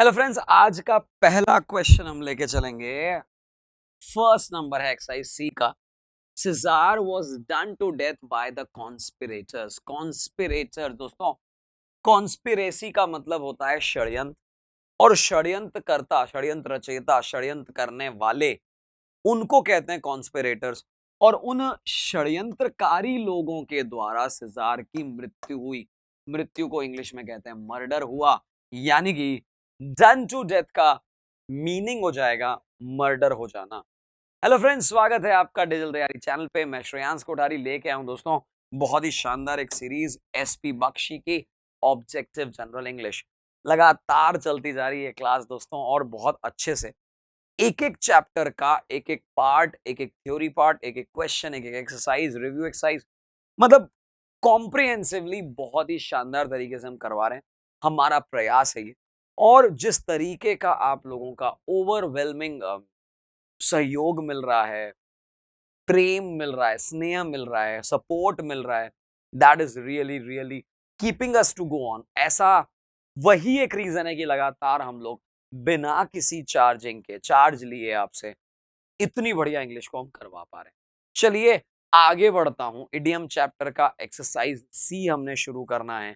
Hello friends, आज का पहला क्वेश्चन हम लेके चलेंगे। फर्स्ट नंबर है एक्सरसाइज सी का। Caesar was done to death by the conspirators. Conspirator दोस्तों, कॉन्स्पिरेसी का मतलब होता है षड्यंत्र, और षड्यंत्रकर्ता, षड्यंत्र रचयिता, षड्यंत्र करने वाले, उनको कहते हैं कॉन्स्पिरेटर्स। और उन षड्यंत्रकारी लोगों के द्वारा सिजार की मृत्यु हुई। मृत्यु को इंग्लिश में कहते हैं मर्डर हुआ, यानी कि डन टू डेथ का मीनिंग हो जाएगा मर्डर हो जाना। हेलो फ्रेंड्स, स्वागत है आपका डिजिटल तैयारी चैनल पे। मैं श्रेयांश कोठारी लेके आया हूं दोस्तों बहुत ही शानदार एक सीरीज एसपी बख्शी की ऑब्जेक्टिव जनरल इंग्लिश। लगातार चलती जा रही है क्लास दोस्तों, और बहुत अच्छे से एक एक चैप्टर का एक एक पार्ट, एक एक थ्योरी पार्ट, एक एक क्वेश्चन, एक एक एक्सरसाइज, रिव्यू एक्सरसाइज, मतलब कॉम्प्रिहेंसिवली बहुत ही शानदार तरीके से हम करवा रहे हैं। हमारा प्रयास है ये, और जिस तरीके का आप लोगों का ओवरवेलमिंग सहयोग मिल रहा है, प्रेम मिल रहा है, स्नेह मिल रहा है, सपोर्ट मिल रहा है, that is really really keeping us to go on. ऐसा वही एक रीजन है कि लगातार हम लोग बिना किसी चार्जिंग के, चार्ज लिए आपसे, इतनी बढ़िया इंग्लिश को हम करवा पा रहे हैं। चलिए आगे बढ़ता हूं। इडियम चैप्टर का एक्सरसाइज सी हमने शुरू करना है,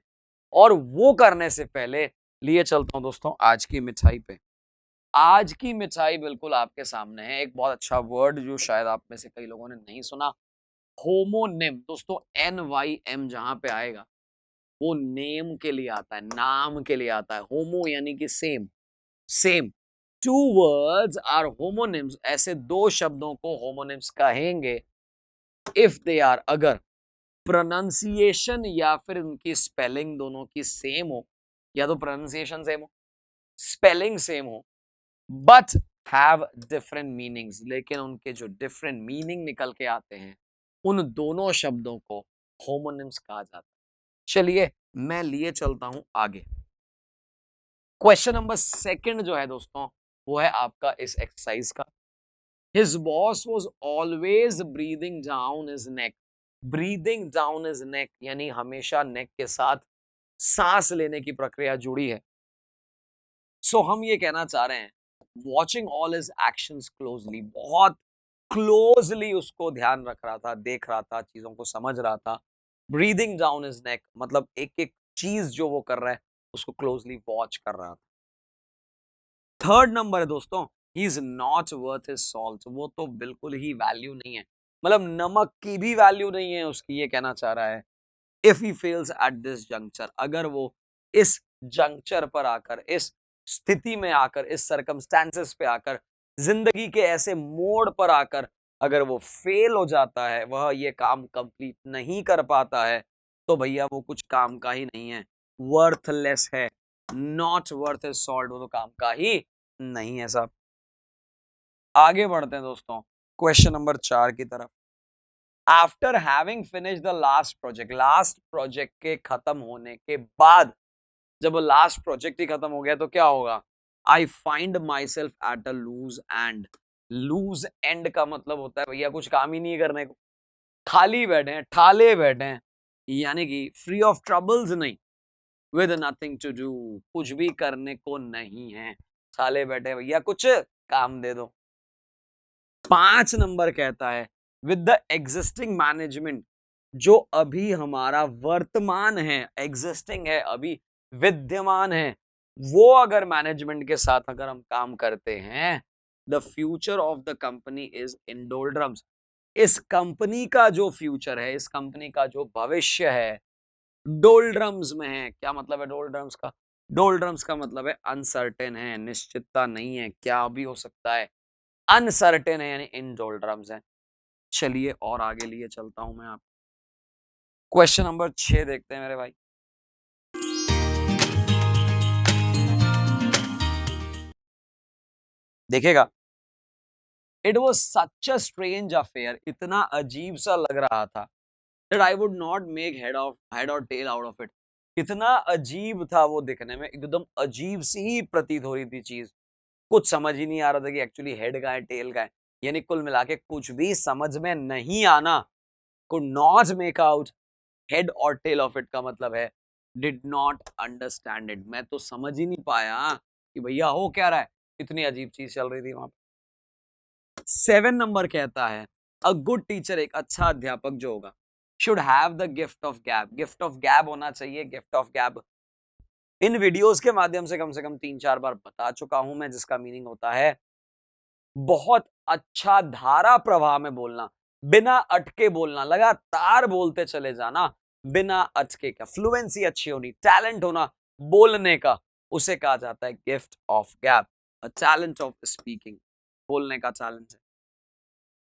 और वो करने से पहले लिए चलता हूं दोस्तों आज की मिठाई पे। आज की मिठाई बिल्कुल आपके सामने है। एक बहुत अच्छा वर्ड जो शायद आप में से कई लोगों ने नहीं सुना, होमोनिम। दोस्तों NYM जहां पे आएगा वो नेम के लिए आता है, नाम के लिए आता है। होमो यानी कि same, same. Two words are homonyms, ऐसे दो शब्दों को होमोनिम्स कहेंगे इफ दे आर, अगर प्रोनाउंसिएशन या फिर उनकी स्पेलिंग दोनों की सेम हो, या तो प्रोनाउंसिएशन सेम हो, स्पेलिंग सेम हो, बट हैव डिफरेंट मीनिंग्स, लेकिन उनके जो डिफरेंट मीनिंग निकल के आते हैं, उन दोनों शब्दों को होमोनिम्स कहा जाता है। चलिए मैं लिए चलता हूं आगे। क्वेश्चन नंबर सेकंड जो है दोस्तों, वो है आपका इस एक्सरसाइज का। His boss was always breathing down his neck. Breathing down his neck यानी हमेशा नेक के साथ सांस लेने की प्रक्रिया जुड़ी है। सो हम ये कहना चाह रहे हैं, watching all his actions closely, बहुत क्लोजली उसको ध्यान रख रहा था, देख रहा था, चीजों को समझ रहा था। ब्रीदिंग डाउन हिज नेक मतलब एक एक चीज जो वो कर रहा है उसको क्लोजली वॉच कर रहा था। थर्ड नंबर है दोस्तों, he is not worth his salt. वो तो बिल्कुल ही वैल्यू नहीं है, मतलब नमक की भी वैल्यू नहीं है उसकी, ये कहना चाह रहा है। If he fails at this juncture, अगर वो इस जंक्चर पर आकर, इस स्थिति में आकर, इस सर्कमस्टेंसेस पे आकर, जिंदगी के ऐसे मोड़ पर आकर अगर वो फेल हो जाता है, वह ये काम कंप्लीट नहीं कर पाता है, तो भैया वो कुछ काम का ही नहीं है, वर्थलेस है, नॉट वर्थ इज सॉल्ट, वो तो काम का ही नहीं है साहब। आगे बढ़ते हैं दोस्तों क्वेश्चन नंबर 4 की तरफ। After having finish the last project, last project के खत्म होने के बाद, जब वो लास्ट प्रोजेक्ट ही खत्म हो गया तो क्या होगा? I find my self at a loose end. Loose end का मतलब होता है भैया कुछ काम ही नहीं करने को, खाली बैठे हैं, ठाले बैठे हैं, यानी कि फ्री ऑफ ट्रबल्स नहीं, विद नथिंग टू डू, कुछ भी करने को नहीं है, ठाले बैठे हैं भैया, कुछ काम दे दो। 5 नंबर कहता है विद द एग्जिस्टिंग मैनेजमेंट, जो अभी हमारा वर्तमान है, एग्जिस्टिंग है, अभी विद्यमान है, वो अगर मैनेजमेंट के साथ अगर हम काम करते हैं, the future of the company is in डोलड्रम्स। इस कंपनी का जो फ्यूचर है, इस कंपनी का जो भविष्य है, डोलड्रम्स में है। क्या मतलब है डोलड्रम्स का? डोलड्रम्स का मतलब है अनसर्टेन है, निश्चितता नहीं है, क्या भी हो सकता है, अनसर्टेन है, यानी इन डोलड्रम्स है। चलिए और आगे लिए चलता हूं मैं। आप क्वेश्चन नंबर 6 देखते हैं मेरे भाई। देखेगा, it was such a strange affair, इतना अजीब सा लग रहा था, that I would not make head और टेल आउट ऑफ इट। इतना अजीब था वो दिखने में, एकदम अजीब सी ही प्रतीत हो रही थी चीज, कुछ समझ ही नहीं आ रहा था कि एक्चुअली हेड का है, टेल का है, यानी कुल मिला के कुछ भी समझ में नहीं आना। Could not make out head और टेल ऑफ इट का मतलब है डिड नॉट अंडरस्टैंड इट, मैं तो समझ ही नहीं पाया कि भैया हो क्या रहा है, इतनी अजीब चीज चल रही थी वहां पे। 7 नंबर कहता है अ गुड टीचर, एक अच्छा अध्यापक जो होगा, should have the gift of गैब। गिफ्ट ऑफ गैब होना चाहिए। गिफ्ट ऑफ गैब इन वीडियोस के माध्यम से कम 3-4 बार बता चुका हूं मैं, जिसका मीनिंग होता है बहुत अच्छा धारा प्रवाह में बोलना, बिना अटके बोलना, लगातार बोलते चले जाना बिना अटके का। फ्लुएंसी अच्छी होनी, टैलेंट होना बोलने का, उसे कहा जाता है gift of gap, a talent of speaking, बोलने का टैलेंट है।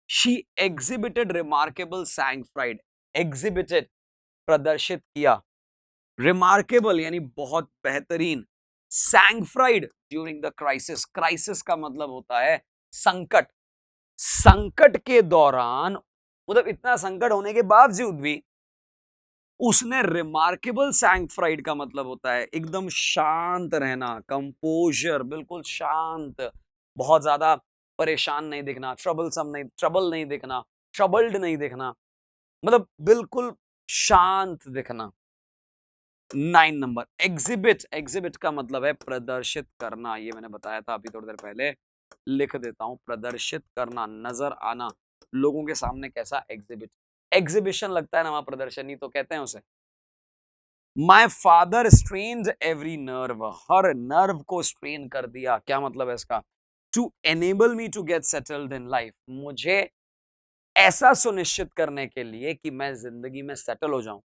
She exhibited remarkable सैंग fried, exhibited प्रदर्शित किया, रिमार्केबल यानी बहुत बेहतरीन, सैंगफ्राइड ड्यूरिंग द क्राइसिस, क्राइसिस का मतलब होता है संकट, संकट के दौरान, मतलब इतना संकट होने के बावजूद भी उसने रिमार्केबल सैंगफ्राइड का मतलब होता है एकदम शांत रहना, कंपोजर, बिल्कुल शांत, बहुत ज्यादा परेशान नहीं दिखना, ट्रबल नहीं दिखना, ट्रबल्ड नहीं दिखना, मतलब बिल्कुल शांत दिखना। 9 नंबर एग्जिबिट, एग्जिबिट का मतलब है प्रदर्शित करना, ये मैंने बताया था अभी थोड़ी देर पहले, लिख देता हूं, प्रदर्शित करना, नजर आना लोगों के सामने कैसा, एग्जिबिट। एग्जिबिशन लगता है ना वहां प्रदर्शनी, तो कहते हैं उसे। My father strained every nerve, हर नर्व को स्ट्रेन कर दिया, क्या मतलब है इसका, to enable me to get settled in life, मुझे ऐसा सुनिश्चित करने के लिए कि मैं जिंदगी में सेटल हो जाऊं,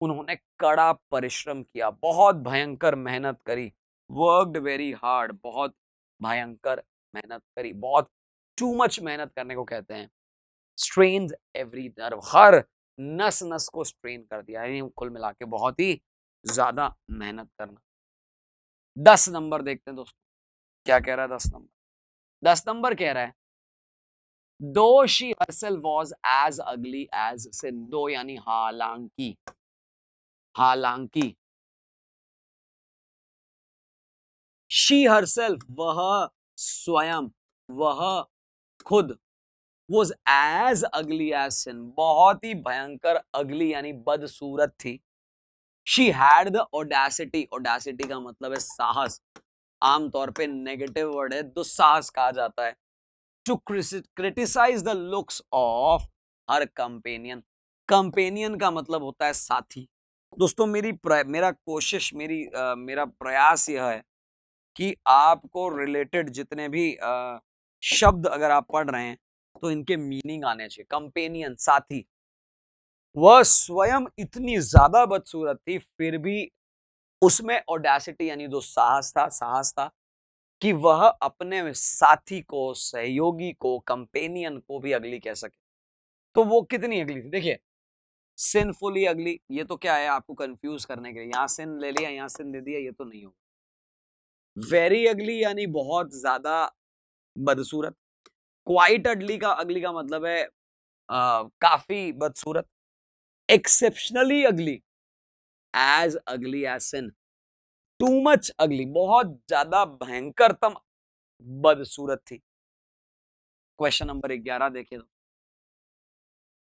उन्होंने कड़ा परिश्रम किया, बहुत भयंकर मेहनत करी, वर्कड वेरी हार्ड, बहुत भयंकर मेहनत करी, बहुत टू मच मेहनत करने को कहते हैं। स्ट्रेन्ड एवरी नर्व, हर नस नस को स्ट्रेन कर दिया, यानी कुल मिला के बहुत ही ज्यादा मेहनत करना। 10 नंबर देखते हैं दोस्तों, क्या कह रहा है 10 नंबर। 10 नंबर कह रहा है दो शी हरसेल्फ वाज एज अगली एज सिन, दो यानी हालांकि, हालांकि शी हरसेल्फ, वह स्वयं, वह खुद, was as ugly as sin, बहुत ही भयंकर अगली यानी बदसूरत थी। She had the audacity, audacity का मतलब है साहस, आमतौर पे नेगेटिव वर्ड है, दुस्साहस कहा जाता है। To criticize the looks of her companion, companion का मतलब होता है साथी। दोस्तों मेरा कोशिश, मेरा प्रयास यह है कि आपको रिलेटेड जितने भी शब्द अगर आप पढ़ रहे हैं तो इनके मीनिंग आने चाहिए। कंपेनियन, साथी, वह स्वयं इतनी ज्यादा बदसूरत थी फिर भी उसमें ऑडेसिटी यानी जो साहस था कि वह अपने साथी को, सहयोगी को, कंपेनियन को भी अगली कह सके। तो वो कितनी अगली थी देखिए, सिनफुली अगली, ये तो क्या है आपको कंफ्यूज करने के लिए, यहां सिन ले लिया यहां सिन दे दिया, ये तो नहीं होगा। वेरी अगली यानी बहुत ज्यादा बदसूरत। क्वाइट अगली का मतलब है काफी बदसूरत। एक्सेप्शनली अगली, एज अगली एज सिन, टू मच अगली, बहुत ज्यादा भयंकरतम बदसूरत थी। क्वेश्चन नंबर 11 देखिए तो,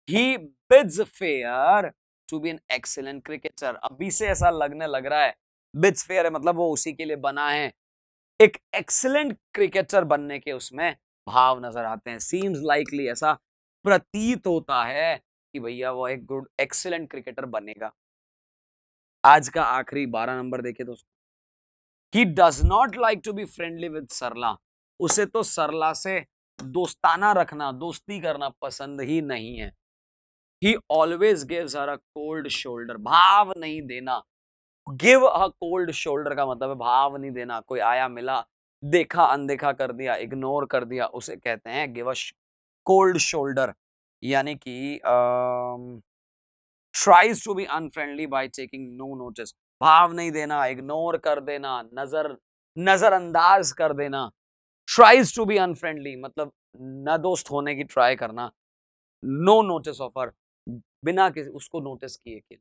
he bids fair to be an excellent cricketer, अभी से ऐसा लगने लग रहा है, बिड्स फेयर है मतलब वो उसी के लिए बना है, एक एक्सीलेंट क्रिकेटर बनने के उसमें भाव नजर आते हैं। सीम्स लाइकली, ऐसा प्रतीत होता है कि भैया वो एक गुड एक्सीलेंट क्रिकेटर बनेगा। आज का आखिरी 12 नंबर देखिए दोस्तों, he does not like to be friendly with Sarla, उसे तो सरला से दोस्ताना रखना, दोस्ती करना पसंद ही नहीं है। ही always gives her a cold shoulder, भाव नहीं देना, गिव अ कोल्ड शोल्डर का मतलब है भाव नहीं देना, कोई आया मिला देखा अनदेखा कर दिया, इग्नोर कर दिया, उसे कहते हैं गिव अ कोल्ड शोल्डर, यानी कि tries to be unfriendly by taking no notice, भाव नहीं देना, इग्नोर कर देना, नजरअंदाज कर देना। ट्राइज टू बी अनफ्रेंडली मतलब न दोस्त होने की ट्राई करना, नो नोटिस ऑफ हर, बिना किसी उसको नोटिस किए कि।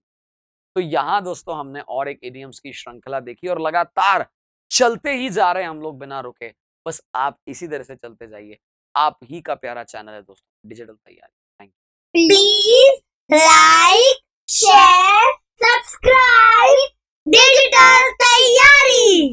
तो यहां दोस्तों हमने और एक इडियम्स की श्रृंखला देखी और लगातार चलते ही जा रहे हैं हम लोग बिना रुके, बस आप इसी तरह से चलते जाइए। आप ही का प्यारा चैनल है दोस्तों डिजिटल तैयारी। Thank you. Please like, share, subscribe digital तैयारी।